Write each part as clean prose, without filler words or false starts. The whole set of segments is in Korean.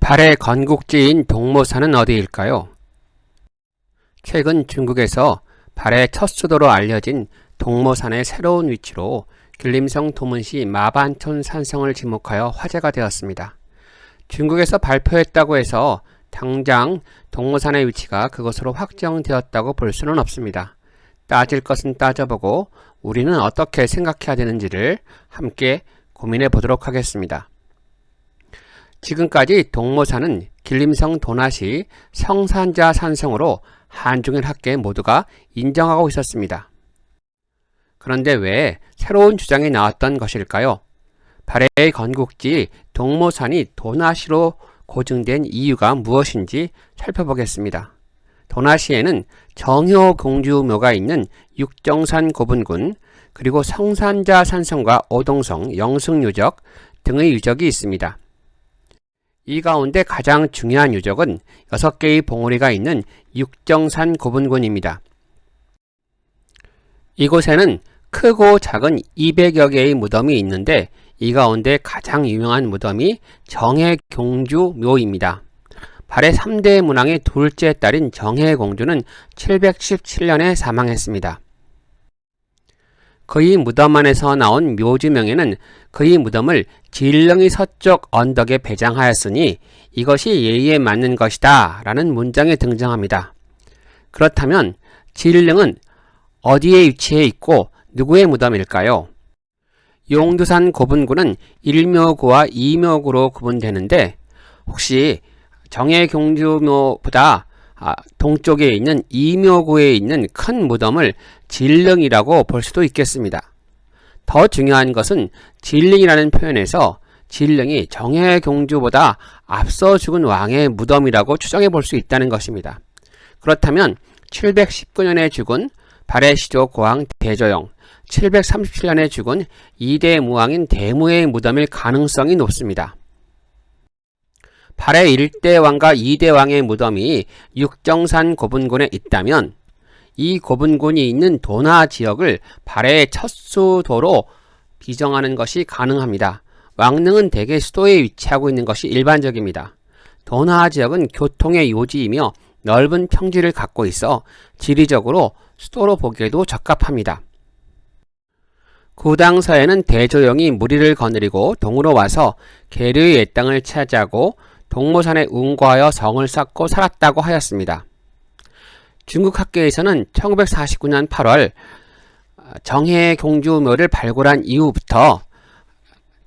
발해 건국지인 동모산은 어디일까요? 최근 중국에서 발해 첫 수도로 알려진 동모산의 새로운 위치로 길림성 도문시 마반촌 산성을 지목하여 화제가 되었습니다. 중국에서 발표했다고 해서 당장 동모산의 위치가 그것으로 확정되었다고 볼 수는 없습니다. 따질 것은 따져보고 우리는 어떻게 생각해야 되는지를 함께 고민해 보도록 하겠습니다. 지금까지 동모산은 길림성 도나시 성산자 산성으로 한중일 학계 모두가 인정하고 있었습니다. 그런데 왜 새로운 주장이 나왔던 것일까요? 발해의 건국지 동모산이 도나시로 고증된 이유가 무엇인지 살펴보겠습니다. 도나시에는 정효공주묘가 있는 육정산 고분군, 그리고 성산자 산성과 오동성, 영승유적 등의 유적이 있습니다. 이 가운데 가장 중요한 유적은 6개의 봉우리가 있는 육정산 고분군입니다. 이곳에는 크고 작은 200여 개의 무덤이 있는데 이 가운데 가장 유명한 무덤이 정해공주묘입니다. 발해 3대 문왕의 둘째 딸인 정해공주는 717년에 사망했습니다. 그의 무덤 안에서 나온 묘지명에는 그의 무덤을 진릉의 서쪽 언덕에 배장하였으니 이것이 예의에 맞는 것이다 라는 문장이 등장합니다. 그렇다면 진릉은 어디에 위치해 있고 누구의 무덤일까요? 용두산 고분군은 1묘구와 2묘구로 구분되는데 혹시 정해공주묘보다 동쪽에 있는 2묘구에 있는 큰 무덤을 진릉이라고 볼 수도 있겠습니다. 더 중요한 것은 진릉이라는 표현에서 진릉이 정해공주보다 앞서 죽은 왕의 무덤이라고 추정해 볼 수 있다는 것입니다. 그렇다면 719년에 죽은 발해 시조 고왕 대조영, 737년에 죽은 2대 무왕인 대무의 무덤일 가능성이 높습니다. 발해 1대 왕과 2대 왕의 무덤이 육정산 고분군에 있다면 이 고분군이 있는 도나 지역을 발해의 첫 수도로 비정하는 것이 가능합니다. 왕릉은 대개 수도에 위치하고 있는 것이 일반적입니다. 도나 지역은 교통의 요지이며 넓은 평지를 갖고 있어 지리적으로 수도로 보기에도 적합합니다. 구당서에는 대조영이 무리를 거느리고 동으로 와서 계류의 옛땅을 차지하고 동모산에 운거하여 성을 쌓고 살았다고 하였습니다. 중국 학계에서는 1949년 8월 정해공주묘를 발굴한 이후부터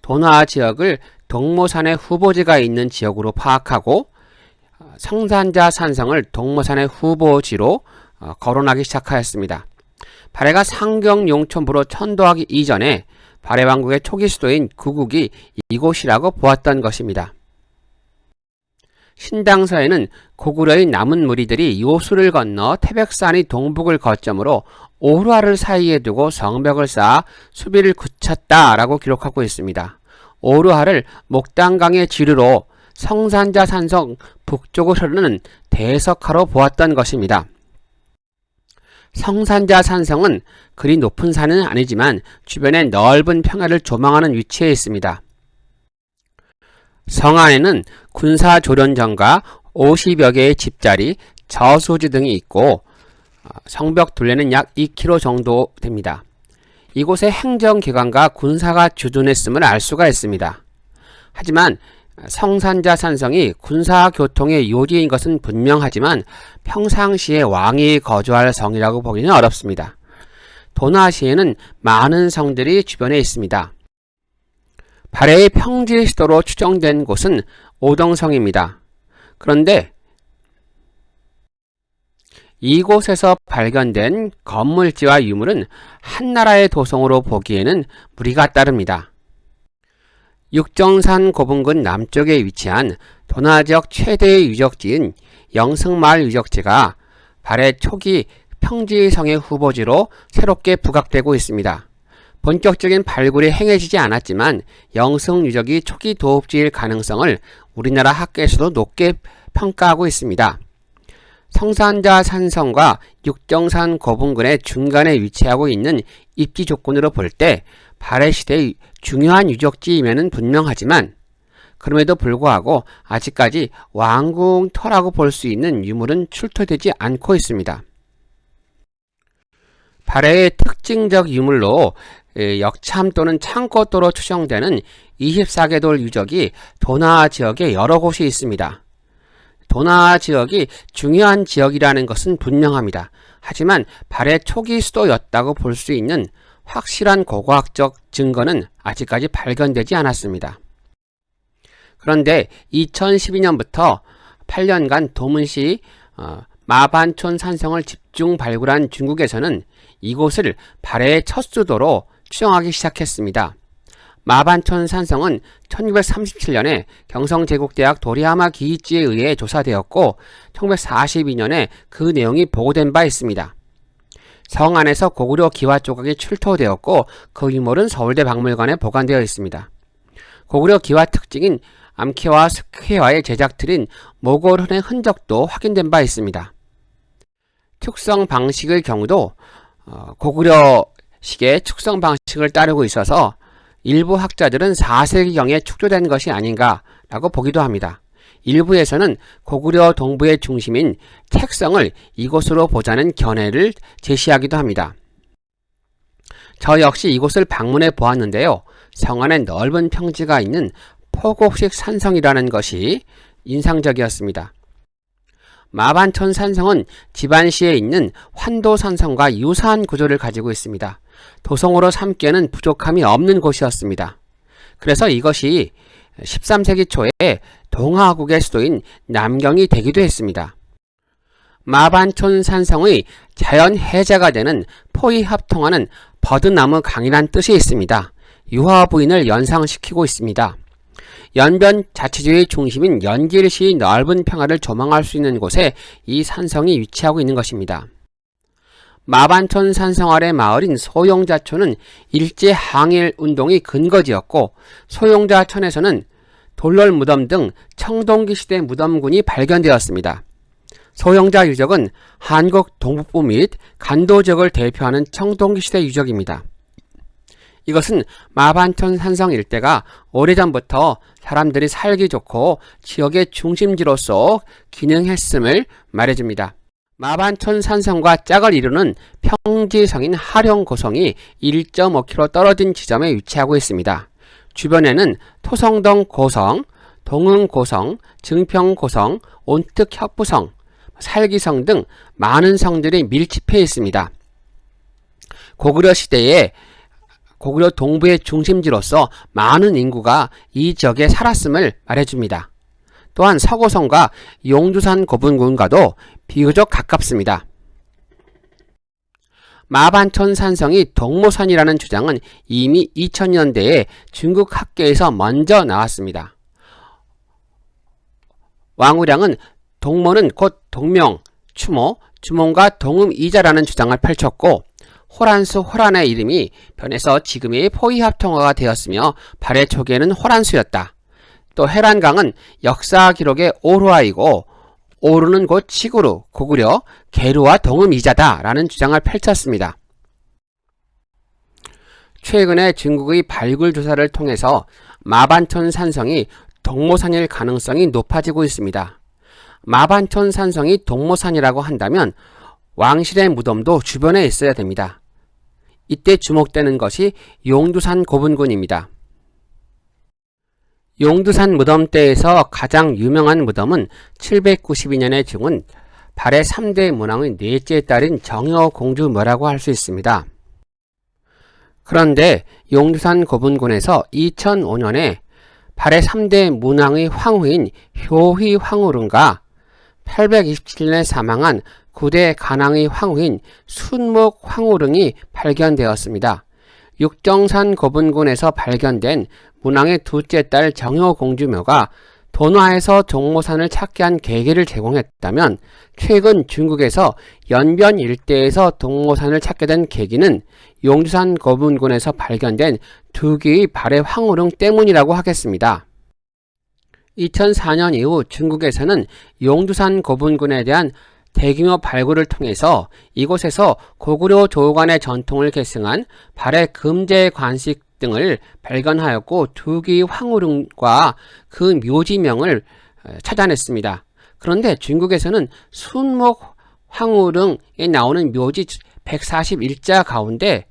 도나 지역을 동모산의 후보지가 있는 지역으로 파악하고 성산자 산성을 동모산의 후보지로 거론하기 시작하였습니다. 발해가 상경용촌부로 천도하기 이전에 발해 왕국의 초기 수도인 구국이 이곳이라고 보았던 것입니다. 신당서에는 고구려의 남은 무리들이 요수를 건너 태백산의 동북을 거점으로 오르하를 사이에 두고 성벽을 쌓아 수비를 굳혔다라고 기록하고 있습니다. 오르하를 목단강의 지류로 성산자 산성 북쪽을 흐르는 대석하로 보았던 것입니다. 성산자 산성은 그리 높은 산은 아니지만 주변에 넓은 평야를 조망하는 위치에 있습니다. 성 안에는 군사조련정과 50여 개의 집자리, 저수지 등이 있고 성벽 둘레는 약 2km 정도 됩니다. 이곳에 행정기관과 군사가 주둔했음을 알 수가 있습니다. 하지만 성산자 산성이 군사교통의 요지인 것은 분명하지만 평상시에 왕이 거주할 성이라고 보기는 어렵습니다. 도나시에는 많은 성들이 주변에 있습니다. 발해의 평지 수도로 추정된 곳은 오동성입니다. 그런데 이곳에서 발견된 건물지와 유물은 한나라의 도성으로 보기에는 무리가 따릅니다. 육정산 고분군 남쪽에 위치한 도나지역 최대의 유적지인 영승마을 유적지가 발해 초기 평지성의 후보지로 새롭게 부각되고 있습니다. 본격적인 발굴이 행해지지 않았지만 영승 유적이 초기 도읍지일 가능성을 우리나라 학계에서도 높게 평가하고 있습니다. 성산자 산성과 육정산 고분군의 중간에 위치하고 있는 입지 조건으로 볼 때 발해 시대의 중요한 유적지임에는 분명하지만 그럼에도 불구하고 아직까지 왕궁터라고 볼 수 있는 유물은 출토되지 않고 있습니다. 발해의 특징적 유물로 역참 또는 창고도로 추정되는 24개 돌 유적이 도나 지역에 여러 곳이 있습니다. 도나 지역이 중요한 지역이라는 것은 분명합니다. 하지만 발해 초기 수도였다고 볼 수 있는 확실한 고고학적 증거는 아직까지 발견되지 않았습니다. 그런데 2012년부터 8년간 도문시 마반촌 산성을 집중 발굴한 중국에서는 이곳을 발해의 첫 수도로 추정하기 시작했습니다. 마반촌 산성은 1937년에 경성제국대학 도리야마 기이지에 의해 조사되었고 1942년에 그 내용이 보고된 바 있습니다. 성 안에서 고구려 기와 조각이 출토되었고 그 유물은 서울대 박물관에 보관되어 있습니다. 고구려 기와 특징인 암캐와 스퀘어의 제작틀인 모골흔의 흔적도 확인된 바 있습니다. 축성 방식의 경우도 고구려식의 축성 방식을 따르고 있어서 일부 학자들은 4세기경에 축조된 것이 아닌가라고 보기도 합니다. 일부에서는 고구려 동부의 중심인 책성을 이곳으로 보자는 견해를 제시하기도 합니다. 저 역시 이곳을 방문해 보았는데요. 성 안에 넓은 평지가 있는 포곡식 산성이라는 것이 인상적이었습니다. 마반촌 산성은 지반시에 있는 환도산성과 유사한 구조를 가지고 있습니다. 도성으로 삼기에는 부족함이 없는 곳이었습니다. 그래서 이것이 13세기 초에 동하국의 수도인 남경이 되기도 했습니다. 마반촌 산성의 자연 해자가 되는 포위 합통하는 버드나무 강이란 뜻이 있습니다. 유화 부인을 연상시키고 있습니다. 연변 자치주의 중심인 연길시의 넓은 평화를 조망할 수 있는 곳에 이 산성이 위치하고 있는 것입니다. 마반촌 산성 아래 마을인 소용자촌은 일제 항일 운동이 근거지였고 소용자촌에서는 돌롤 무덤 등 청동기 시대 무덤군이 발견되었습니다. 소용자 유적은 한국 동북부 및 간도 지역을 대표하는 청동기 시대 유적입니다. 이것은 마반촌 산성 일대가 오래전부터 사람들이 살기 좋고 지역의 중심지로서 기능했음을 말해줍니다. 마반촌 산성과 짝을 이루는 평지성인 하룡고성이 1.5km 떨어진 지점에 위치하고 있습니다. 주변에는 토성동 고성, 동흥고성, 증평고성, 온특협부성, 살기성 등 많은 성들이 밀집해 있습니다. 고구려 시대에 고구려 동부의 중심지로서 많은 인구가 이 지역에 살았음을 말해줍니다. 또한 서고성과 용두산 고분군과도 비교적 가깝습니다. 마반촌 산성이 동모산이라는 주장은 이미 2000년대에 중국 학계에서 먼저 나왔습니다. 왕우량은 동모는 곧 동명, 추모, 주몽과 동음이자라는 주장을 펼쳤고 호란수 호란의 이름이 변해서 지금의 포위합통화가 되었으며 발해 초기에는 호란수였다. 또 해란강은 역사 기록의 오루아이고 오루는 곧 치구루, 고구려, 계루와 동음이자다 라는 주장을 펼쳤습니다. 최근에 중국의 발굴 조사를 통해서 마반촌 산성이 동모산일 가능성이 높아지고 있습니다. 마반촌 산성이 동모산이라고 한다면 왕실의 무덤도 주변에 있어야 됩니다. 이때 주목되는 것이 용두산 고분군입니다. 용두산 무덤대에서 가장 유명한 무덤은 792년에 죽은 발해 3대 문왕의 넷째 딸인 정여공주묘라고 할 수 있습니다. 그런데 용두산 고분군에서 2005년에 발해 3대 문왕의 황후인 효휘 황후릉과 827년에 사망한 9대 간왕의 황후인 순목 황후릉이 발견되었습니다. 육정산 고분군에서 발견된 문왕의 둘째 딸 정여공주묘가 돈화에서 종모산을 찾게 한 계기를 제공했다면 최근 중국에서 연변 일대에서 동모산을 찾게 된 계기는 용두산 고분군에서 발견된 두 개의 발해 황후릉 때문이라고 하겠습니다. 2004년 이후 중국에서는 용두산 고분군에 대한 대규모 발굴을 통해서 이곳에서 고구려 조우관의 전통을 계승한 발해 금제 관식 등을 발견하였고 두 개의 황후릉과 그 묘지명을 찾아냈습니다. 그런데 중국에서는 순목 황후릉에 나오는 묘지 141자 가운데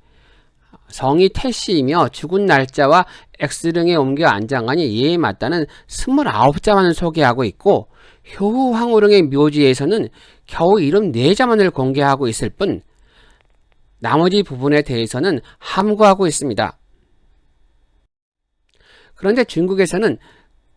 성이 태씨이며 죽은 날짜와 X릉에 옮겨 안장하니 이에 맞다는 29자만을 소개하고 있고 효후 황후릉의 묘지에서는 겨우 이름 4자만을 공개하고 있을 뿐 나머지 부분에 대해서는 함구하고 있습니다. 그런데 중국에서는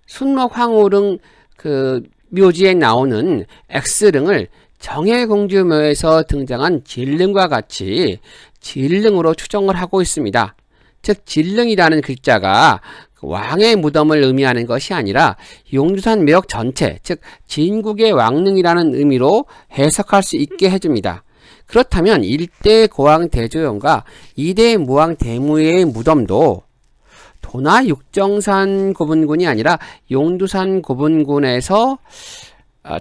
순목 황후릉 그 묘지에 나오는 X릉을 정해공주묘에서 등장한 진릉과 같이 진릉으로 추정을 하고 있습니다. 즉 진릉이라는 글자가 왕의 무덤을 의미하는 것이 아니라 용두산 묘역 전체, 즉 진국의 왕릉이라는 의미로 해석할 수 있게 해줍니다. 그렇다면 1대 고왕 대조연과 2대 무왕 대무의 무덤도 도나 육정산 고분군이 아니라 용두산 고분군에서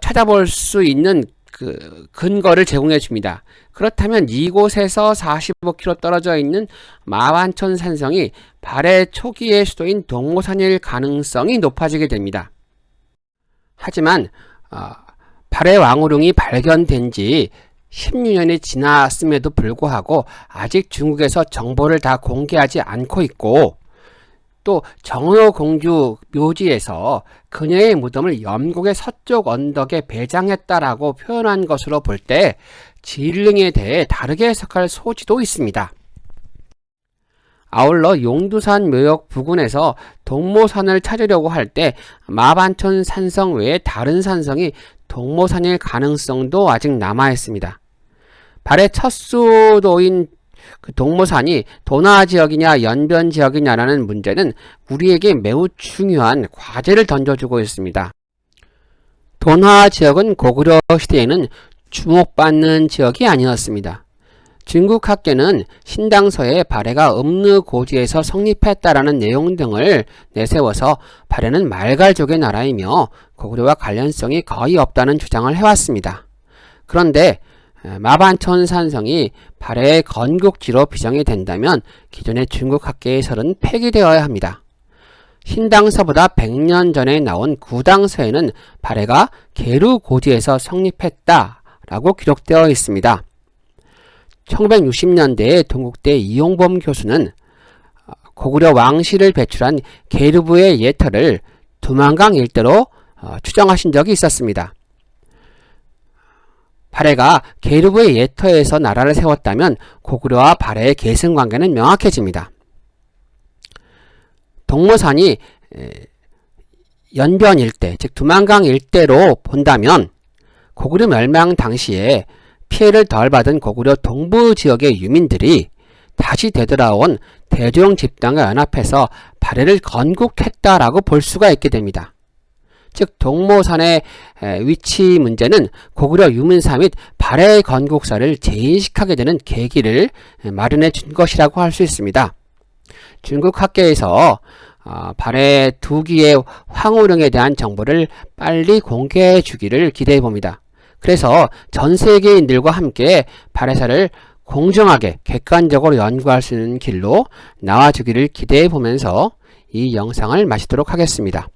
찾아볼 수 있는 그 근거를 제공해 줍니다. 그렇다면 이곳에서 45km 떨어져 있는 마반천 산성이 발해 초기의 수도인 동모산일 가능성이 높아지게 됩니다. 하지만 발해 왕후릉이 발견된 지 16년이 지났음에도 불구하고 아직 중국에서 정보를 다 공개하지 않고 있고 또 정효공주 묘지에서 그녀의 무덤을 영국의 서쪽 언덕에 배장했다라고 표현한 것으로 볼 때 진릉에 대해 다르게 해석할 소지도 있습니다. 아울러 용두산 묘역 부근에서 동모산을 찾으려고 할 때 마반천 산성 외에 다른 산성이 동모산일 가능성도 아직 남아있습니다. 발해 첫 수도인 그 동모산이 도나 지역이냐 연변 지역이냐라는 문제는 우리에게 매우 중요한 과제를 던져주고 있습니다. 도나 지역은 고구려 시대에는 주목받는 지역이 아니었습니다. 중국 학계는 신당서에 발해가 음르고지에서 성립했다라는 내용 등을 내세워서 발해는 말갈족의 나라이며 고구려와 관련성이 거의 없다는 주장을 해왔습니다. 그런데 마반천 산성이 발해의 건국지로 비정이 된다면 기존의 중국 학계에서는 폐기되어야 합니다. 신당서보다 100년 전에 나온 구당서에는 발해가 계루고지에서 성립했다라고 기록되어 있습니다. 1960년대에 동국대 이용범 교수는 고구려 왕실을 배출한 계류부의 예터를 두만강 일대로 추정하신 적이 있었습니다. 발해가 계류부의 예터에서 나라를 세웠다면 고구려와 발해의 계승관계는 명확해집니다. 동모산이 연변 일대, 즉 두만강 일대로 본다면 고구려 멸망 당시에 피해를 덜 받은 고구려 동부 지역의 유민들이 다시 되돌아온 대조영 집단과 연합해서 발해를 건국했다라고 볼 수가 있게 됩니다. 즉 동모산의 위치 문제는 고구려 유민사 및 발해 건국사를 재인식하게 되는 계기를 마련해 준 것이라고 할 수 있습니다. 중국 학계에서 발해 두 기의 황후릉에 대한 정보를 빨리 공개해 주기를 기대해 봅니다. 그래서 전 세계인들과 함께 발해사를 공정하게 객관적으로 연구할 수 있는 길로 나와주기를 기대해 보면서 이 영상을 마치도록 하겠습니다.